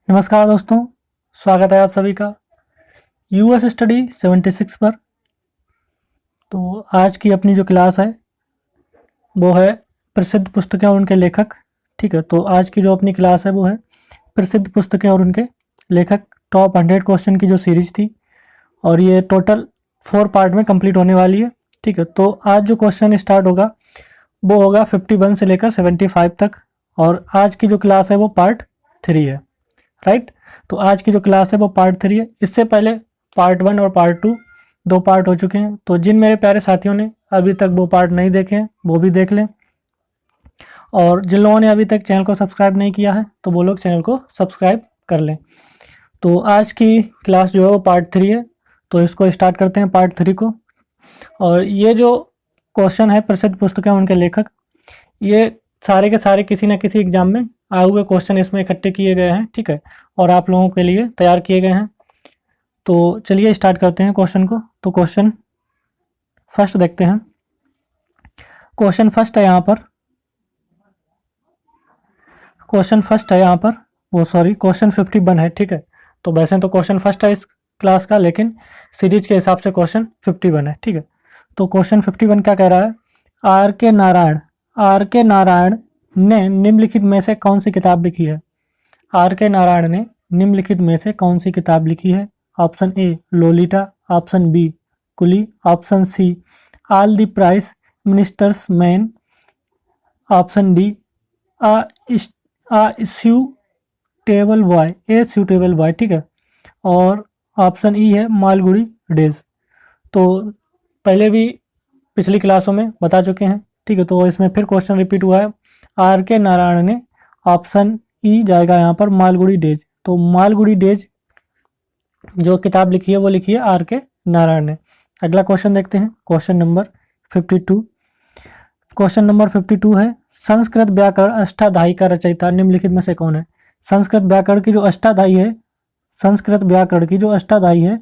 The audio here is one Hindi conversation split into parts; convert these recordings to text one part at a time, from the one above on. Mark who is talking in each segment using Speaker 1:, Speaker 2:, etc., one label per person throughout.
Speaker 1: नमस्कार दोस्तों, स्वागत है आप सभी का यूएस स्टडी 76 पर। तो आज की अपनी जो क्लास है वो है प्रसिद्ध पुस्तकें और उनके लेखक। ठीक है, तो आज की जो अपनी क्लास है वो है प्रसिद्ध पुस्तकें और उनके लेखक। टॉप 100 क्वेश्चन की जो सीरीज थी और ये टोटल 4 पार्ट में कंप्लीट होने वाली है। ठीक है, तो आज जो क्वेश्चन स्टार्ट होगा वो होगा 51 से लेकर 75 तक और आज की जो क्लास है वो पार्ट 3 है। राइट, तो आज की जो क्लास है वो पार्ट 3 है। इससे पहले पार्ट 1 और पार्ट 2 दो पार्ट हो चुके हैं। तो जिन मेरे प्यारे साथियों ने अभी तक वो पार्ट नहीं देखे हैं वो भी देख लें, और जिन लोगों ने अभी तक चैनल को सब्सक्राइब नहीं किया है तो वो लोग चैनल को सब्सक्राइब कर लें। तो आज की क्लास जो है वो पार्ट 3 है, तो इसको स्टार्ट करते हैं पार्ट 3 को। और ये जो क्वेश्चन है प्रसिद्ध पुस्तकें उनके लेखक, ये सारे के सारे किसी न किसी एग्जाम में आए हुए क्वेश्चन इसमें इकट्ठे किए गए हैं। ठीक है, और आप लोगों के लिए तैयार किए गए हैं। तो चलिए स्टार्ट करते हैं क्वेश्चन को। तो क्वेश्चन फर्स्ट देखते हैं। क्वेश्चन फर्स्ट है यहाँ पर, क्वेश्चन 51 है। ठीक है, तो वैसे तो क्वेश्चन फर्स्ट है इस क्लास का, लेकिन सीरीज के हिसाब से क्वेश्चन 51 है। ठीक है, तो क्वेश्चन 51 क्या कह रहा है? आर के नारायण ने निम्नलिखित में से कौन सी किताब लिखी है? आर के नारायण ने निम्नलिखित में से कौन सी किताब लिखी है? Option A Lolita, option B Coolie, option C all the prime ministers man, option D suitable boy. ठीक है, और ऑप्शन ई है मालगुड़ी डेज। तो पहले भी पिछली क्लासों में बता चुके हैं। ठीक है, तो इसमें फिर क्वेश्चन रिपीट हुआ है। आर के नारायण ने, ऑप्शन ई जाएगा यहाँ पर मालगुड़ी डेज। तो मालगुड़ी डेज जो किताब लिखी है वो लिखी है आर के नारायण ने। अगला क्वेश्चन देखते हैं, क्वेश्चन नंबर 52। क्वेश्चन नंबर 52 है, संस्कृत व्याकरण अष्टाध्यायी का रचयिता निम्नलिखित में से कौन है? संस्कृत व्याकरण की जो अष्टाध्यायी है, संस्कृत व्याकरण की जो अष्टाध्यायी है,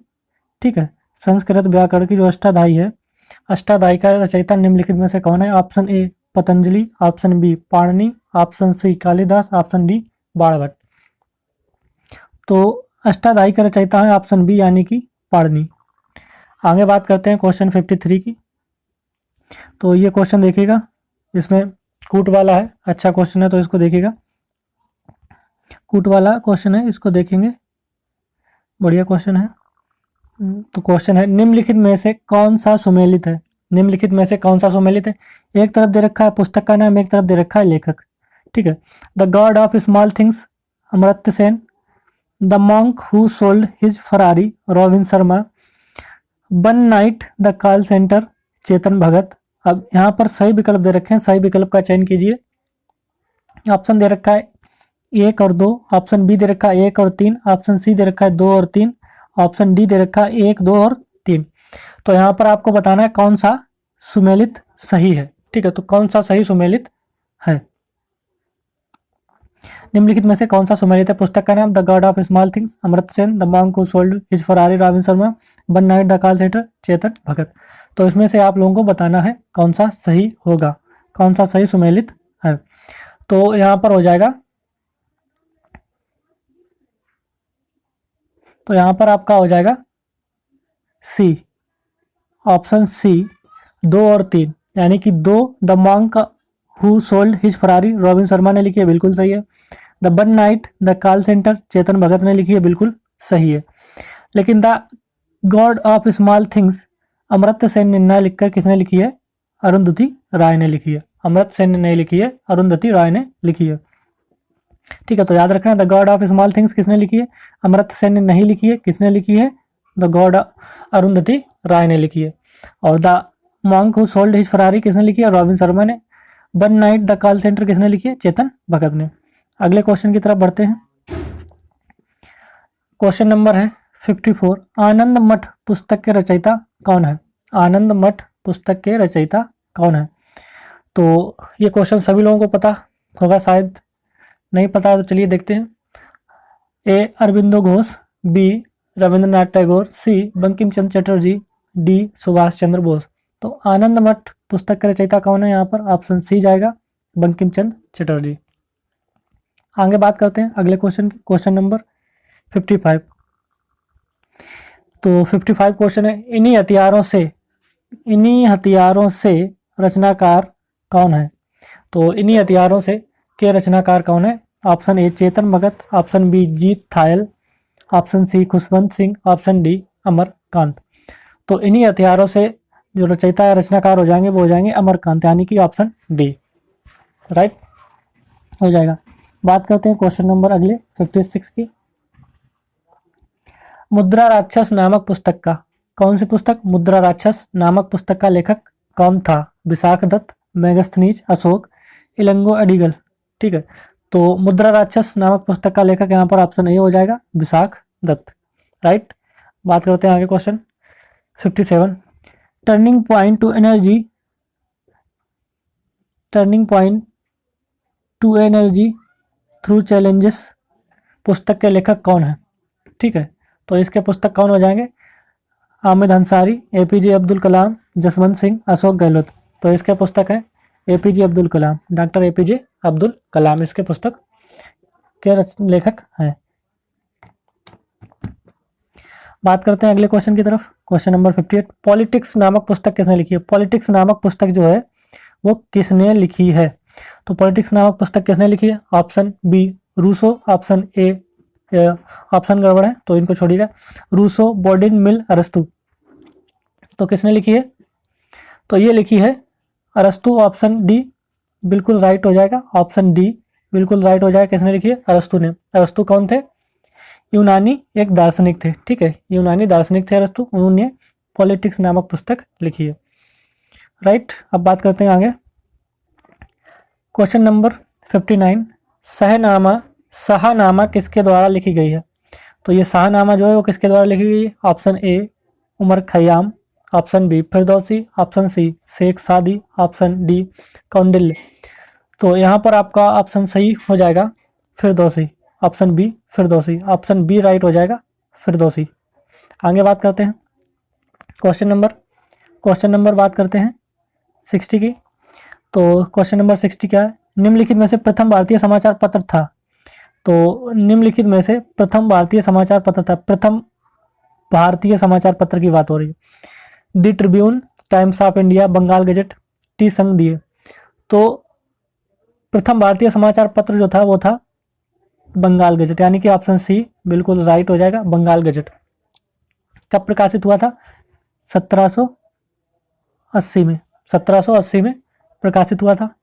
Speaker 1: ठीक है, संस्कृत व्याकरण की जो अष्टाध्यायी है, अष्टाध्यायी का रचयिता निम्नलिखित में से कौन है? Option A Patanjali, option B Panini, option C Kalidas, option D Banabhatta. तो अष्टाध्यायी का रचयिता है ऑप्शन बी यानी कि पाणिनि। आगे बात करते हैं क्वेश्चन 53 की। तो ये क्वेश्चन देखिएगा, इसमें कूट वाला है, अच्छा क्वेश्चन है तो इसको देखिएगा। कूट वाला क्वेश्चन है, इसको देखेंगे, बढ़िया क्वेश्चन है। तो क्वेश्चन है, निम्नलिखित में से कौन सा सुमेलित है? निम्नलिखित में से कौन सा सुमेलित है? एक तरफ दे रखा है पुस्तक का नाम, एक तरफ दे रखा है लेखक। ठीक है, the god of small things Amartya Sen, the monk who sold his Ferrari Robin Sharma, one night the call centre Chetan Bhagat. अब यहाँ पर सही विकल्प दे रखे हैं, सही विकल्प का चयन कीजिए। ऑप्शन दे रखा है 1 और 2, ऑप्शन बी दे रखा है 1 और 3, ऑप्शन सी दे रखा है 2 और 3, ऑप्शन डी दे रखा है 1, 2 और 3। तो यहाँ पर आपको बताना है कौन सा सुमेलित सही है। ठीक है, तो कौन सा सही सुमेलित है? निम्नलिखित में से कौन सा सुमेलित है? पुस्तक का नाम the god of small things Amartya Sen, the monk who sold his Ferrari Robin Sharma, one night the call centre Chetan Bhagat. तो इसमें से आप लोगों को बताना है कौन सा सही होगा, कौन सा सही सुमेलित है। तो यहाँ पर हो जाएगा, तो यहाँ पर आपका हो जाएगा सी, ऑप्शन सी 2 और 3, यानी कि 2 the monk who sold his Ferrari Robin Sharma ने लिखी है, बिल्कुल सही है। The one night the call centre Chetan Bhagat ने लिखी है, बिल्कुल सही है। लेकिन the god of small things Amartya Sen ने न लिखकर किसने लिखी है? अरुंधति राय ने लिखी है। अमर्त्य सेन ने नहीं लिखी है, अरुंधति राय ने लिखी है। ठीक है, तो याद रखना, the god of small things किसने लिखी है? अमर्त्य सेन ने नहीं लिखी है, किसने लिखी है? द गॉड अरुंधति राय ने लिखी है। और the monk who sold his Ferrari किसने लिखी है? रॉबिन शर्मा ने। One night the call centre किसने लिखी है? चेतन भगत ने। अगले क्वेश्चन की तरफ बढ़ते हैं। क्वेश्चन नंबर है 54, आनंद मठ पुस्तक के रचयिता कौन है? आनंद मठ पुस्तक के रचयिता कौन है? तो ये क्वेश्चन सभी लोगों को पता होगा, शायद नहीं पता तो चलिए देखते हैं। ए अरविंदो घोष, बी रविंद्रनाथ टैगोर, सी बंकिम चंद्र चटर्जी, डी सुभाष चंद्र बोस। तो आनंद मठ पुस्तक के रचयिता कौन है? यहाँ पर ऑप्शन सी जाएगा, बंकिम चंद्र चटर्जी। आगे बात करते हैं अगले क्वेश्चन की, क्वेश्चन नंबर 55। तो 55 क्वेश्चन है, इन्हीं हथियारों से रचनाकार कौन है? तो इन्हीं हथियारों से के रचनाकार कौन है? Option A Chetan Bhagat, option B Jeet Thayil, option C Khushwant Singh, option D Amarkant. तो इन्हीं हथियारों से जो रचयिता या रचनाकार हो जाएंगे वो हो जाएंगे अमरकांत, यानी कि ऑप्शन डी राइट हो जाएगा। बात करते हैं क्वेश्चन नंबर अगले 56 की। मुद्रा राक्षस नामक पुस्तक का, कौन सी पुस्तक? मुद्रा राक्षस नामक पुस्तक का लेखक कौन था? विशाख दत्त, मेगस्थनीज, अशोक, इलंगो अडिगल। ठीक है, तो मुद्रा राक्षस नामक पुस्तक का लेखक यहाँ पर ऑप्शन ए हो जाएगा, विशाख दत्त राइट। बात करते हैं आगे question 57। Turning point two energy through challenges पुस्तक के लेखक कौन है? ठीक है, तो इसके पुस्तक कौन हो जाएंगे? हामिद अंसारी, एपीजे अब्दुल कलाम, जसवंत सिंह, अशोक गहलोत। तो इसके पुस्तक है APJ Abdul Kalam, doctor APJ Abdul Kalam इसके पुस्तक के लेखक हैं। बात करते हैं अगले क्वेश्चन की तरफ, क्वेश्चन नंबर 58। पॉलिटिक्स नामक पुस्तक किसने लिखी है? पॉलिटिक्स नामक पुस्तक जो है वो किसने लिखी है? तो पॉलिटिक्स नामक पुस्तक किसने लिखी है? Option B Rousseau, option A option गड़बड़ है तो इनको छोड़िएगा, रूसो, बोर्डिन, मिल, अरस्तु। तो किसने लिखी है? तो ये लिखी है अरस्तु, ऑप्शन डी बिल्कुल राइट हो जाएगा, ऑप्शन डी बिल्कुल राइट हो जाएगा। किसने लिखी है? अरस्तु ने। अरस्तु कौन थे? यूनानी एक दार्शनिक थे। ठीक है, यूनानी दार्शनिक थे अरस्तु, उन्होंने पॉलिटिक्स नामक पुस्तक लिखी है राइट। अब बात करते हैं आगे क्वेश्चन नंबर 59। शाहनामा किसके द्वारा लिखी गई है? तो ये शाहनामा जो है वो किसके द्वारा लिखी गई है? Option A Omar Khayyam, option B Firdausi, option C Sheikh Saadi, option D Kaundilya. तो यहाँ पर आपका ऑप्शन सही हो जाएगा Firdausi, option B Firdausi, option B right हो जाएगा फिरदौसी। आगे बात करते हैं क्वेश्चन नंबर बात करते हैं 60 की। तो क्वेश्चन नंबर 60 क्या है? निम्नलिखित में से प्रथम भारतीय समाचार पत्र था। तो निम्नलिखित में से प्रथम भारतीय समाचार पत्र था, प्रथम भारतीय समाचार पत्र की बात हो रही है। The Tribune, Times of India, Bengal gazette, टी संघ। तो प्रथम भारतीय समाचार पत्र जो था वो था बंगाल गजट, यानी कि ऑप्शन सी बिल्कुल राइट हो जाएगा, बंगाल गजट। कब प्रकाशित हुआ था? 1780 में, 1780 में प्रकाशित हुआ था।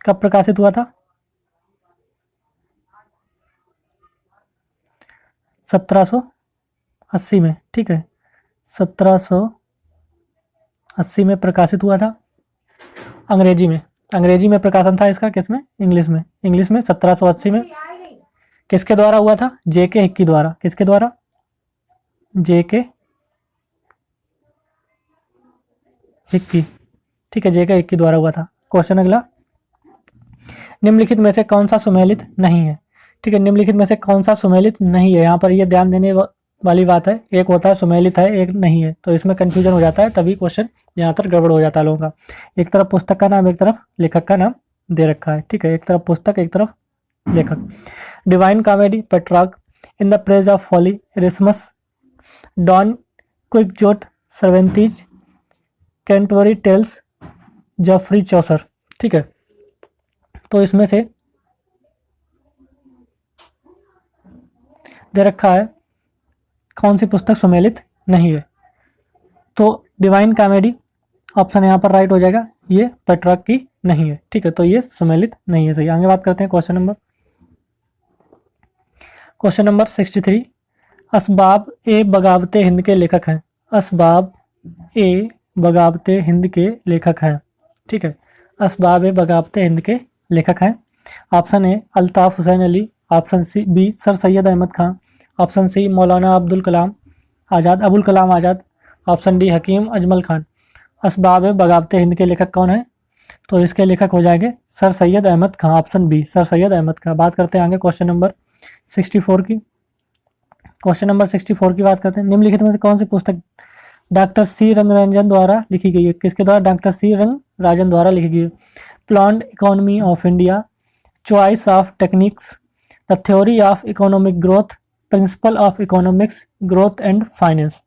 Speaker 1: कब प्रकाशित हुआ था? 1780 में। ठीक है, 1780 में प्रकाशित हुआ था। अंग्रेजी में प्रकाशन था इसका, किसमें? इंग्लिश में 1780 में। किसके द्वारा हुआ था? जेके हिक्की द्वारा। किसके द्वारा? जेके हिक्की। ठीक है, जेके हिक्की द्वारा हुआ था। क्वेश्चन अगला, निम्नलिखित में से कौन सा सुमेलित नहीं है? ठीक है, निम्नलिखित में से कौन सा सुमेलित नहीं है? यहाँ पर ये ध्यान देने वाली बात है, एक होता है सुमेलित है, एक नहीं है, तो इसमें कंफ्यूजन हो जाता है, तभी क्वेश्चन यहाँ पर गड़बड़ हो जाता है लोगों का। एक तरफ पुस्तक का नाम, एक तरफ लेखक का नाम दे रखा है। ठीक है, एक तरफ पुस्तक, एक तरफ लेखक। Divine comedy, Petrarch, in the praise of folly, Erasmus, Don Quixote, Cervantes, Canterbury tales, Geoffrey Chaucer. ठीक है, तो इसमें से दे रखा है कौन सी पुस्तक सुमेलित नहीं है? तो डिवाइन कॉमेडी ऑप्शन यहाँ पर राइट हो जाएगा, ये पेट्रार्क की नहीं है। ठीक है, तो ये सुमेलित नहीं है, सही। आगे बात करते हैं क्वेश्चन नंबर 63। असबाब ए बगावते हिंद के लेखक हैं। असबाब ए बगावते हिंद के लेखक हैं। ठीक है, असबाब ए बगावते हिंद के लेखक हैं। Option A Altaf Hussain Ali, option C B sir Syed Ahmad Khan, option C Maulana Abul Kalam Azad, option D Hakim Ajmal Khan. Asbab e बगावते Hind के लेखक कौन है? तो इसके लेखक हो जाएंगे sir Syed Ahmad Khan, option B sir Syed Ahmad Khan. बात करते हैं आगे क्वेश्चन नंबर 64 की। क्वेश्चन नंबर 64 की बात करते हैं, निम्नलिखित में से कौन सी पुस्तक डॉक्टर सी रंगराजन द्वारा लिखी गई है? किसके द्वारा? डॉक्टर सी रंगराजन द्वारा लिखी गई है। Planned economy of India, choice of techniques, the theory of economic growth, principle of economics, growth and finance.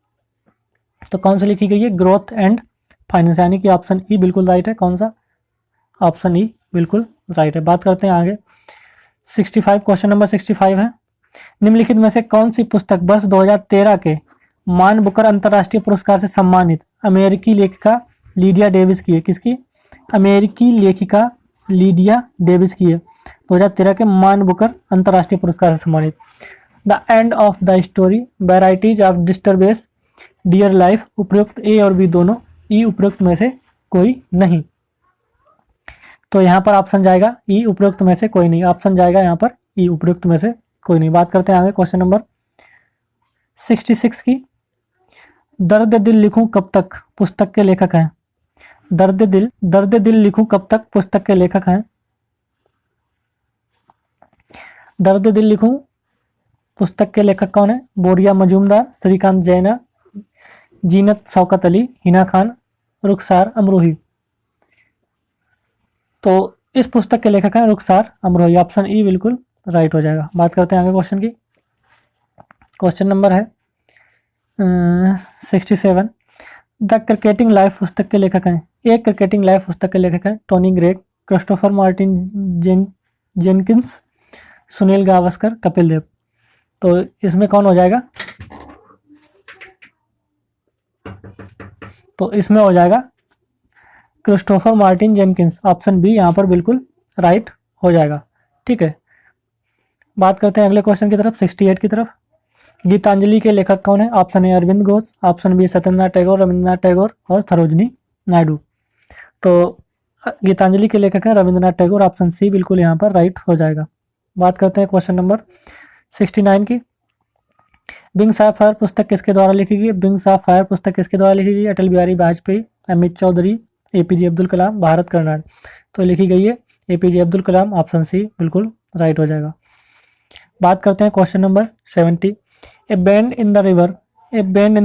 Speaker 1: तो कौन सा लिखी गई है? ग्रोथ एंड फाइनेंस, यानी कि ऑप्शन ई बिल्कुल राइट है। कौन सा? ऑप्शन ई बिल्कुल राइट है। बात करते हैं आगे 65, क्वेश्चन नंबर 65 है, निम्नलिखित में से कौन सी पुस्तक वर्ष 2013 के मान बुकर अंतर्राष्ट्रीय पुरस्कार से सम्मानित अमेरिकी लेखिका लीडिया डेविस की है? किसकी? अमेरिकी लेखिका लीडिया डेविस की है, 2013 के मान बुकर अंतर्राष्ट्रीय पुरस्कार से सम्मानित। The end of the story, varieties of disturbance, dear life, उपयुक्त ए और बी दोनों, ई उपयुक्त में से कोई नहीं। तो यहाँ पर ऑप्शन जाएगा ई, उपयुक्त में से कोई नहीं। ऑप्शन जाएगा यहाँ पर ई, उपयुक्त में से कोई नहीं। बात करते हैं आगे क्वेश्चन नंबर 66 की, दर्द दिल लिखूं कब तक पुस्तक के लेखक हैं? दर्द दिल लिखूं कब तक पुस्तक के लेखक हैं? दर्द दिल लिखूं पुस्तक के लेखक कौन है? बोरिया मजूमदार, श्रीकांत जैना, जीनत शौकत अली, हिना खान, रुखसार अमरोही। तो इस पुस्तक के लेखक हैं रुखसार अमरोही, ऑप्शन ई बिल्कुल राइट हो जाएगा। बात करते हैं आगे क्वेश्चन की, क्वेश्चन नंबर है 67, द क्रिकेटिंग लाइफ पुस्तक के लेखक हैं? एक क्रिकेटिंग लाइफ पुस्तक के लेखक हैं Tony Greig, Christopher Martin Jenkins, Sunil Gavaskar, Kapil Dev. तो इसमें कौन हो जाएगा? तो इसमें हो जाएगा Christopher Martin Jenkins, option B यहाँ पर बिल्कुल राइट हो जाएगा। ठीक है, बात करते हैं अगले क्वेश्चन की तरफ 68 की तरफ, गीतांजलि के लेखक कौन है? Option A Aurobindo Ghosh, option B Satyendranath Tagore, Rabindranath Tagore और सरोजनी नायडू। तो गीतांजलि के लेखक हैं रविंद्रनाथ टैगोर, ऑप्शन सी बिल्कुल यहाँ पर राइट हो जाएगा। बात करते हैं क्वेश्चन नंबर 69 की, विंग्स ऑफ फायर पुस्तक किसके द्वारा लिखी गई? विंग्स ऑफ फायर पुस्तक किसके द्वारा लिखी गई? अटल बिहारी वाजपेयी, अमित चौधरी, एपीजे अब्दुल कलाम, भारत कर्नाड। तो लिखी गई है APJ Abdul Kalam, option C बिल्कुल राइट हो जाएगा। बात करते हैं question number 70, A bend in the river, A bend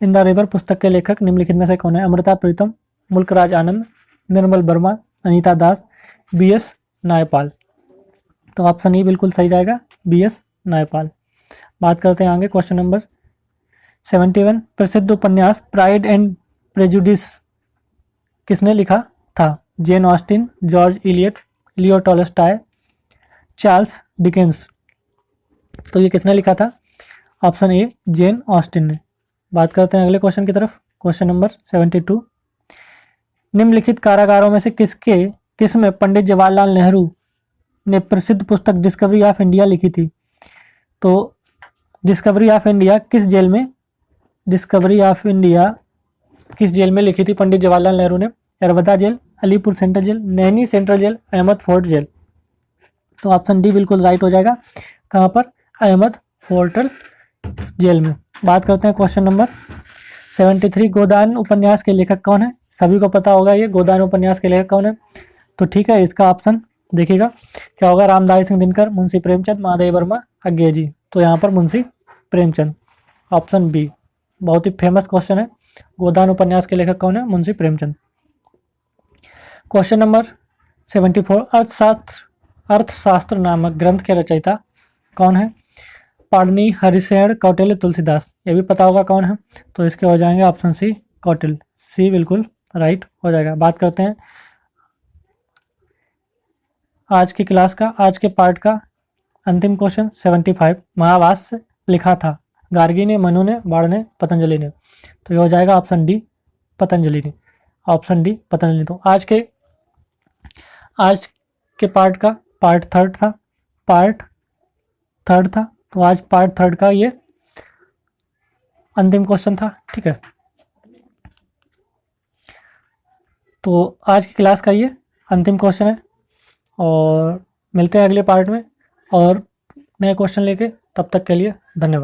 Speaker 1: in the river पुस्तक के लेखक निम्नलिखित में से कौन है? अमृता प्रीतम, मुल्कराज आनंद, निर्मल वर्मा, अनीता दास, बीएस नायपाल। तो ऑप्शन ई बिल्कुल सही जाएगा, बीएस नायपाल। बात करते हैं आगे क्वेश्चन नंबर 71, प्रसिद्ध उपन्यास प्राइड एंड प्रेजुडिस किसने लिखा था? जेन ऑस्टिन, जॉर्ज इलियट, लियो टॉलस्टॉय, चार्ल्स डिकेंस। तो ये किसने लिखा था? ऑप्शन ए जेन ऑस्टिन ने। बात करते हैं अगले क्वेश्चन की तरफ, क्वेश्चन नंबर 72, निम्नलिखित कारागारों में से किसमें पंडित जवाहरलाल नेहरू ने प्रसिद्ध पुस्तक डिस्कवरी ऑफ इंडिया लिखी थी? तो डिस्कवरी ऑफ इंडिया किस जेल में लिखी थी पंडित जवाहरलाल नेहरू ने? Yerwada jail, Alipur central jail, Naini central jail, Ahmed fort jail. तो ऑप्शन डी बिल्कुल राइट हो जाएगा। कहाँ पर? अहमद फोर्ट जेल में। बात करते हैं क्वेश्चन नंबर 73, गोदान उपन्यास के लेखक कौन है? सभी को पता होगा ये गोदान उपन्यास के लेखक कौन है। तो ठीक है, इसका ऑप्शन देखिएगा क्या होगा? रामधारी सिंह दिनकर, मुंशी प्रेमचंद, महादेव वर्मा, अज्ञे जी। तो यहाँ पर मुंशी प्रेमचंद, ऑप्शन बी। बहुत ही फेमस क्वेश्चन है, गोदान उपन्यास के लेखक कौन है? मुंशी प्रेमचंद। क्वेश्चन नंबर 74, अर्थशास्त्र नामक ग्रंथ के रचयिता कौन है? पाणिनि, हरिशरण, कौटिल्य, तुलसीदास। ये भी पता होगा कौन है। तो इसके हो जाएंगे ऑप्शन सी कौटिल्य, सी बिल्कुल राइट हो जाएगा। बात करते हैं आज की क्लास का, आज के पार्ट का अंतिम क्वेश्चन 75, महाभाष्य लिखा था गार्गी ने, मनु ने, बाण ने, पतंजलि ने। तो ये हो जाएगा ऑप्शन डी पतंजलि ने, ऑप्शन डी पतंजलि। तो आज के पार्ट का पार्ट थर्ड था। तो आज पार्ट थर्ड का ये अंतिम क्वेश्चन था। ठीक है, तो आज की क्लास का ये अंतिम क्वेश्चन है और मिलते हैं अगले पार्ट में और नए क्वेश्चन लेके। तब तक के लिए धन्यवाद।